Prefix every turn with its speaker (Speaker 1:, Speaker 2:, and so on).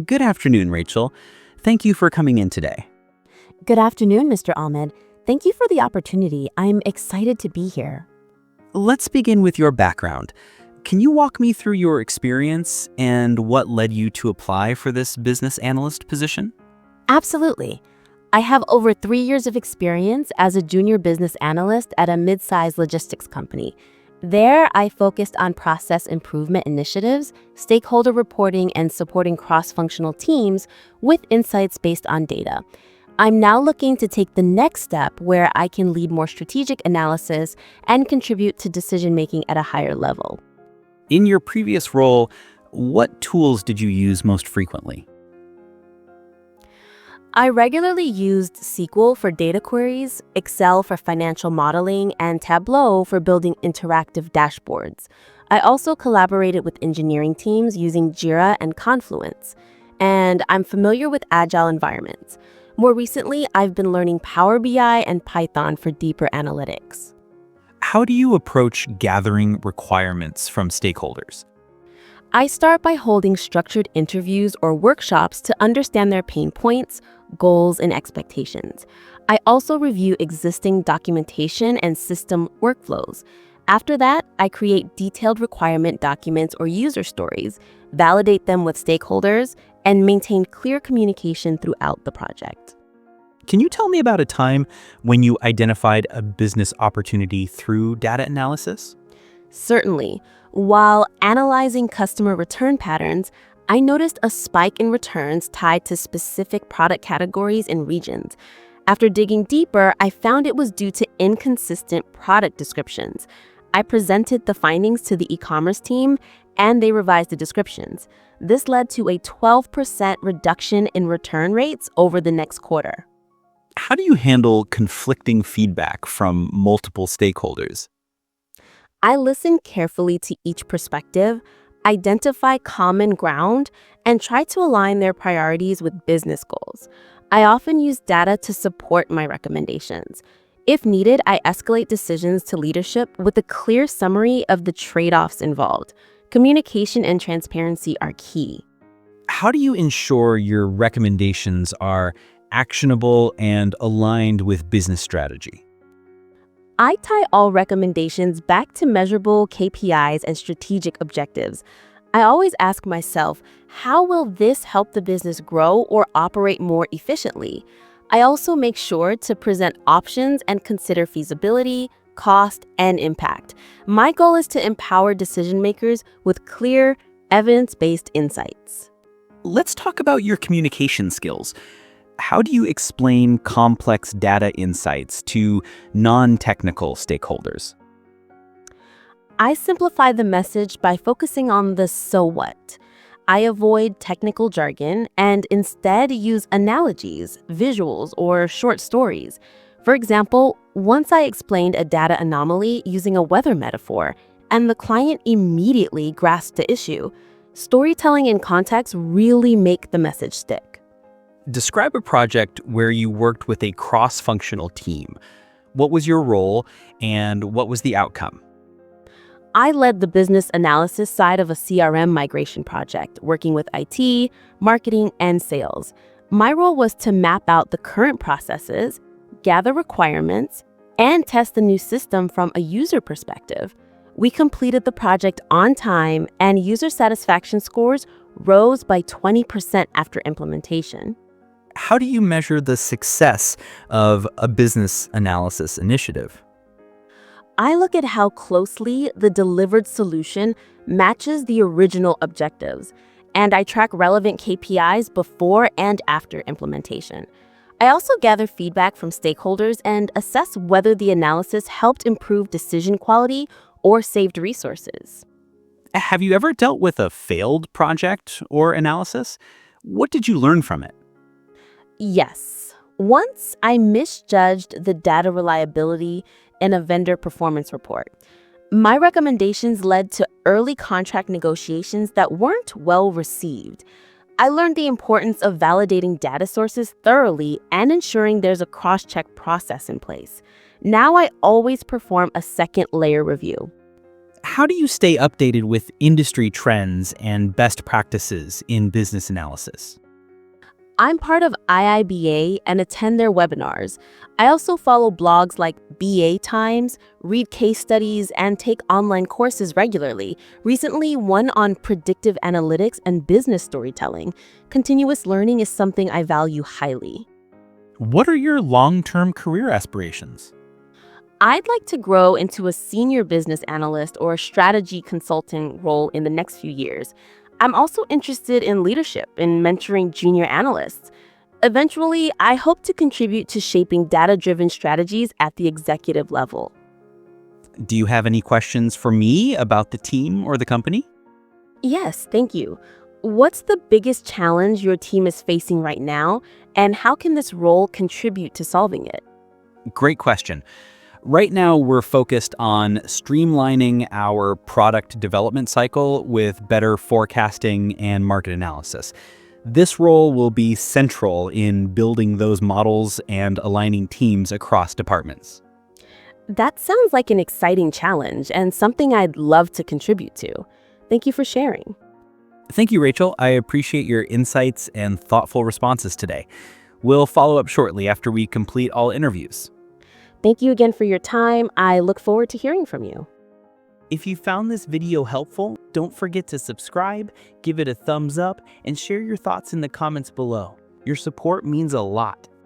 Speaker 1: Good afternoon, Rachel. Thank you for coming in today.
Speaker 2: Good afternoon, Mr. Ahmed. Thank you for the opportunity. I'm excited to be here.
Speaker 1: Let's begin with your background. Can you walk me through your experience and what led you to apply for this business analyst position?
Speaker 2: Absolutely. I have over 3 years of experience as a junior business analyst at a mid-sized logistics company. There, I focused on process improvement initiatives, stakeholder reporting, and supporting cross-functional teams with insights based on data. I'm now looking to take the next step where I can lead more strategic analysis and contribute to decision-making at a higher level.
Speaker 1: In your previous role, what tools did you use most frequently?
Speaker 2: I regularly used SQL for data queries, Excel for financial modeling, and Tableau for building interactive dashboards. I also collaborated with engineering teams using Jira and Confluence, and I'm familiar with agile environments. More recently, I've been learning Power BI and Python for deeper analytics.
Speaker 1: How do you approach gathering requirements from stakeholders?
Speaker 2: I start by holding structured interviews or workshops to understand their pain points, goals, and expectations. I also review existing documentation and system workflows. After that, I create detailed requirement documents or user stories, validate them with stakeholders, and maintain clear communication throughout the project.
Speaker 1: Can you tell me about a time when you identified a business opportunity through data analysis?
Speaker 2: Certainly, while analyzing customer return patterns, I noticed a spike in returns tied to specific product categories and regions. After digging deeper, I found it was due to inconsistent product descriptions. I presented the findings to the e-commerce team, and they revised the descriptions. This led to a 12% reduction in return rates over the next quarter.
Speaker 1: How do you handle conflicting feedback from multiple stakeholders?
Speaker 2: I listen carefully to each perspective, identify common ground, and try to align their priorities with business goals. I often use data to support my recommendations. If needed, I escalate decisions to leadership with a clear summary of the trade-offs involved. Communication and transparency are key.
Speaker 1: How do you ensure your recommendations are actionable and aligned with business strategy?
Speaker 2: I tie all recommendations back to measurable KPIs and strategic objectives. I always ask myself, how will this help the business grow or operate more efficiently? I also make sure to present options and consider feasibility, cost, and impact. My goal is to empower decision makers with clear, evidence-based insights.
Speaker 1: Let's talk about your communication skills. How do you explain complex data insights to non-technical stakeholders?
Speaker 2: I simplify the message by focusing on the so what. I avoid technical jargon and instead use analogies, visuals, or short stories. For example, once I explained a data anomaly using a weather metaphor, and the client immediately grasped the issue. Storytelling and context really make the message stick.
Speaker 1: Describe a project where you worked with a cross-functional team. What was your role and what was the outcome?
Speaker 2: I led the business analysis side of a CRM migration project, working with IT, marketing, and sales. My role was to map out the current processes, gather requirements, and test the new system from a user perspective. We completed the project on time, and user satisfaction scores rose by 20% after implementation.
Speaker 1: How do you measure the success of a business analysis initiative?
Speaker 2: I look at how closely the delivered solution matches the original objectives, and I track relevant KPIs before and after implementation. I also gather feedback from stakeholders and assess whether the analysis helped improve decision quality or saved resources.
Speaker 1: Have you ever dealt with a failed project or analysis? What did you learn from it?
Speaker 2: Yes. Once I misjudged the data reliability in a vendor performance report. My recommendations led to early contract negotiations that weren't well received. I learned the importance of validating data sources thoroughly and ensuring there's a cross-check process in place. Now I always perform a second layer review.
Speaker 1: How do you stay updated with industry trends and best practices in business analysis?
Speaker 2: I'm part of IIBA and attend their webinars. I also follow blogs like BA Times, read case studies, and take online courses regularly. Recently, one on predictive analytics and business storytelling. Continuous learning is something I value highly.
Speaker 1: What are your long-term career aspirations?
Speaker 2: I'd like to grow into a senior business analyst or a strategy consulting role in the next few years. I'm also interested in leadership and mentoring junior analysts. Eventually, I hope to contribute to shaping data-driven strategies at the executive level.
Speaker 1: Do you have any questions for me about the team or the company?
Speaker 2: Yes, thank you. What's the biggest challenge your team is facing right now, and how can this role contribute to solving it?
Speaker 1: Great question. Right now, we're focused on streamlining our product development cycle with better forecasting and market analysis. This role will be central in building those models and aligning teams across departments.
Speaker 2: That sounds like an exciting challenge and something I'd love to contribute to. Thank you for sharing.
Speaker 1: Thank you, Rachel. I appreciate your insights and thoughtful responses today. We'll follow up shortly after we complete all interviews.
Speaker 2: Thank you again for your time. I look forward to hearing from you.
Speaker 1: If you found this video helpful, don't forget to subscribe, give it a thumbs up, and share your thoughts in the comments below. Your support means a lot.